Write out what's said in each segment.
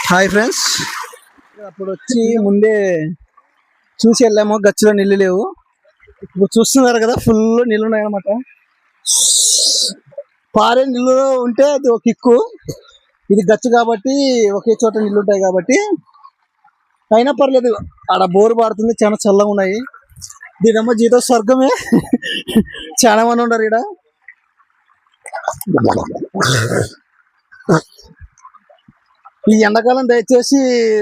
Hi friends, అప్పుడు వచ్చి ముందే చూసి వెళ్ళాము. గచ్చిలో నీళ్ళు లేవు. ఇప్పుడు చూస్తున్నారు కదా, ఫుల్ నీళ్ళు ఉన్నాయన్నమాట. పారే నీళ్ళు ఉంటే అది ఒక కిక్కు. ఇది గచ్చు కాబట్టి ఒకే చోట నీళ్ళు ఉంటాయి కాబట్టి అయినా పర్లేదు. ఆడ బోరు పాడుతుంది, చాలా చల్లగా ఉన్నాయి. దీనమ్మ జీతో స్వర్గమే. చాలా మంది ఉన్నారు ఇక్కడ. ఈ ఎండాకాలం దయచేసి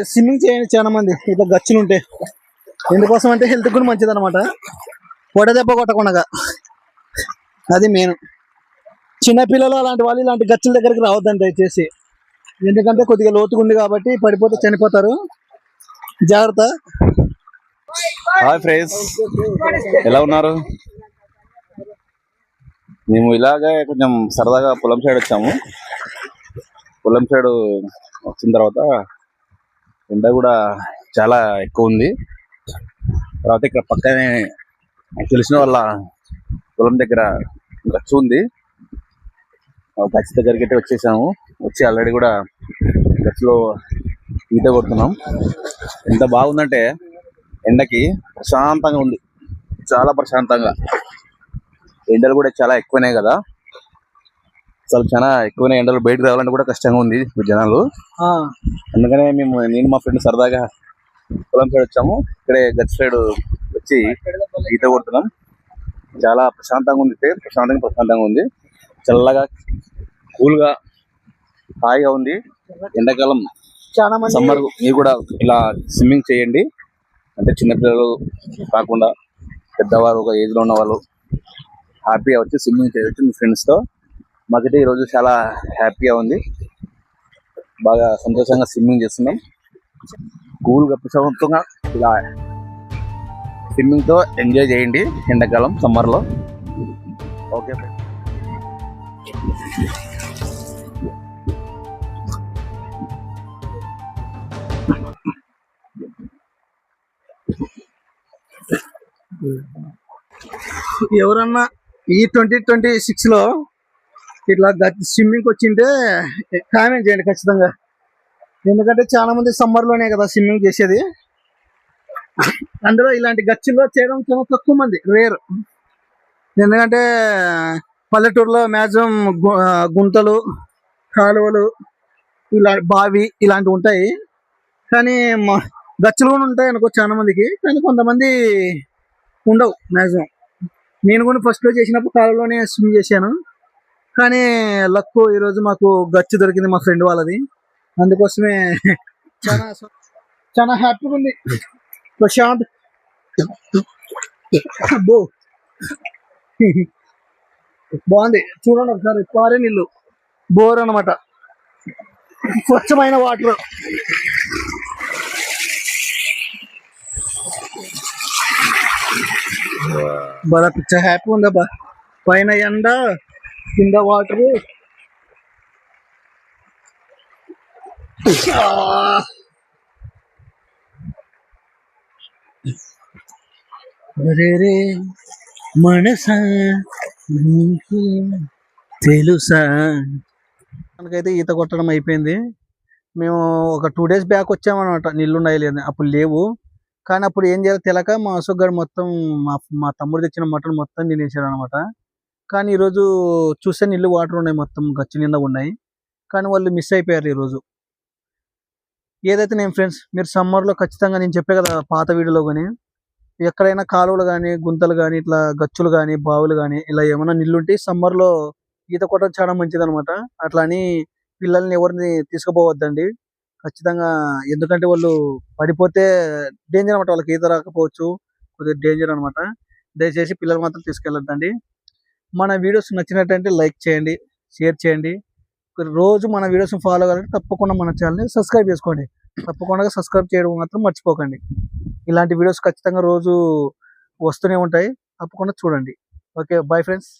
స్విమ్మింగ్ చేయండి చాలా మంది, ఇట్లా గచ్చులు ఉంటే. ఎందుకోసం అంటే హెల్త్ కూడా మంచిది అనమాట, వడదెబ్బ కొట్టకుండా. అది మెయిన్. చిన్నపిల్లలు అలాంటి వాళ్ళు ఇలాంటి గచ్చుల దగ్గరికి రావద్దండి దయచేసి. ఎందుకంటే కొద్దిగా లోతుగా ఉంది కాబట్టి పడిపోతే చనిపోతారు. జాగ్రత్త. హాయ్ ఫ్రెండ్స్, ఎలా ఉన్నారు? మేము ఇలాగే కొంచెం సరదాగా పొలం సైడ్ వచ్చాము. పొలం సైడ్ వచ్చిన తర్వాత ఎండ కూడా చాలా ఎక్కువ ఉంది. తర్వాత ఇక్కడ పక్కనే తెలిసిన వాళ్ళ పొలం దగ్గర గచ్చు ఉంది. గచ్చు దగ్గరికి అయితే వచ్చేసాము. వచ్చి ఆల్రెడీ కూడా గచ్చులో ఈత కొడుతున్నాం. ఎంత బాగుందంటే ఎండకి ప్రశాంతంగా ఉంది, చాలా ప్రశాంతంగా. ఎండలు కూడా చాలా ఎక్కువనే కదా, అసలు చాలా ఎక్కువనే ఎండలు. బయటకు రావాలంటే కూడా కష్టంగా ఉంది జనాలు. అందుకనే నేను మా ఫ్రెండ్ సరదాగా పొలం సైడ్ వచ్చాము. ఇక్కడే గచ్చు సైడ్ వచ్చి ఈత కొడుతున్నాం. చాలా ప్రశాంతంగా ఉంది, ప్రశాంతంగా ఉంది. చల్లగా, కూల్గా, హాయిగా ఉంది. ఎండాకాలం, సమ్మర్ మీరు కూడా ఇలా స్విమ్మింగ్ చేయండి. అంటే చిన్నపిల్లలు కాకుండా పెద్దవారు, ఒక ఏజ్లో ఉన్న వాళ్ళు హ్యాపీగా వచ్చి స్విమ్మింగ్ చేయవచ్చు మీ ఫ్రెండ్స్తో. మాకైతే ఈరోజు చాలా హ్యాపీగా ఉంది, బాగా సంతోషంగా స్విమ్మింగ్ చేస్తున్నాం. కూల్గా ప్రశాంతంగా ఇలా స్విమ్మింగ్తో ఎంజాయ్ చేయండి ఎండాకాలం, సమ్మర్లో. Okay friends. ఎవరన్నా ఈ 2026లో ఇట్లా స్విమ్మింగ్ వచ్చింటే కామెంట్ చేయండి ఖచ్చితంగా. ఎందుకంటే చాలా మంది సమ్మర్లోనే కదా స్విమ్మింగ్ చేసేది. అందులో ఇలాంటి గచ్చుల్లో చేయడం చాలా తక్కువ మంది, రేర్. ఎందుకంటే పల్లెటూరులో మ్యాక్సిమం గుంతలు, కాలువలు, ఇలా బావి ఇలాంటివి ఉంటాయి. కానీ గచ్చులు కూడా ఉంటాయి అనుకో చాలా మందికి, కానీ కొంతమంది ఉండవు మ్యాక్సిమం. నేను కూడా ఫస్ట్లో చేసినప్పుడు కాలంలోనే స్విమ్ చేశాను. కానీ లక్ ఈరోజు మాకు గచ్చు దొరికింది, మా ఫ్రెండ్ వాళ్ళది. అందుకోసమే చాలా చాలా హ్యాపీగా ఉంది, ప్రశాంత్. బాగుంది. చూడండి ఒకసారి, పారే నీళ్ళు, బోర్ అనమాట, స్వచ్ఛమైన వాటర్. బాగా పిచ్చ హ్యాపీ ఉందబ్బా. పైన ఎండ, కింద వాటర్. రే మనసా తెలుసా. మనకైతే ఈత కొట్టడం అయిపోయింది. మేము ఒక 2 days బ్యాక్ వచ్చామన్నమాట, నీళ్ళు ఉన్నాయి లేదు అప్పుడు లేవు. కానీ అప్పుడు ఏం చేయాలో తెలియక మా అశోక్ గారు మొత్తం మా తమ్ముడు తెచ్చిన మటన్ మొత్తం తినేసాడు అనమాట. కానీ ఈరోజు చూస్తే నీళ్ళు వాటర్ ఉన్నాయి, మొత్తం గచ్చు నిండా ఉన్నాయి. కానీ వాళ్ళు మిస్ అయిపోయారు ఈరోజు. ఏదైతే నేను ఫ్రెండ్స్, మీరు సమ్మర్లో ఖచ్చితంగా, నేను చెప్పే కదా పాత వీడియోలో, కానీ ఎక్కడైనా కాలువలు కానీ, గుంతలు కానీ, ఇట్లా గచ్చులు కానీ, బావులు కానీ ఇలా ఏమైనా నీళ్ళుంటే సమ్మర్లో ఈత కొట్టడం చాలా మంచిది అనమాట. అట్లా అని పిల్లల్ని ఎవరిని తీసుకుపోవద్దండి ఖచ్చితంగా. ఎందుకంటే వాళ్ళు పడిపోతే డేంజర్ అనమాట, వాళ్ళకి ఈత రాకపోవచ్చు, కొద్దిగా డేంజర్ అనమాట. దయచేసి పిల్లలు మాత్రం తీసుకెళ్ళొద్దండి. మన వీడియోస్ నచ్చినట్టయితే లైక్ చేయండి, షేర్ చేయండి. రోజు మన వీడియోస్ ఫాలో అవ్వాలంటే తప్పకుండా మన ఛానల్ని సబ్స్క్రైబ్ చేసుకోండి. తప్పకుండా సబ్స్క్రైబ్ చేయడం మాత్రం మర్చిపోకండి. ఇలాంటి వీడియోస్ ఖచ్చితంగా రోజు వస్తూనే ఉంటాయి, తప్పకుండా చూడండి. Okay, bye friends.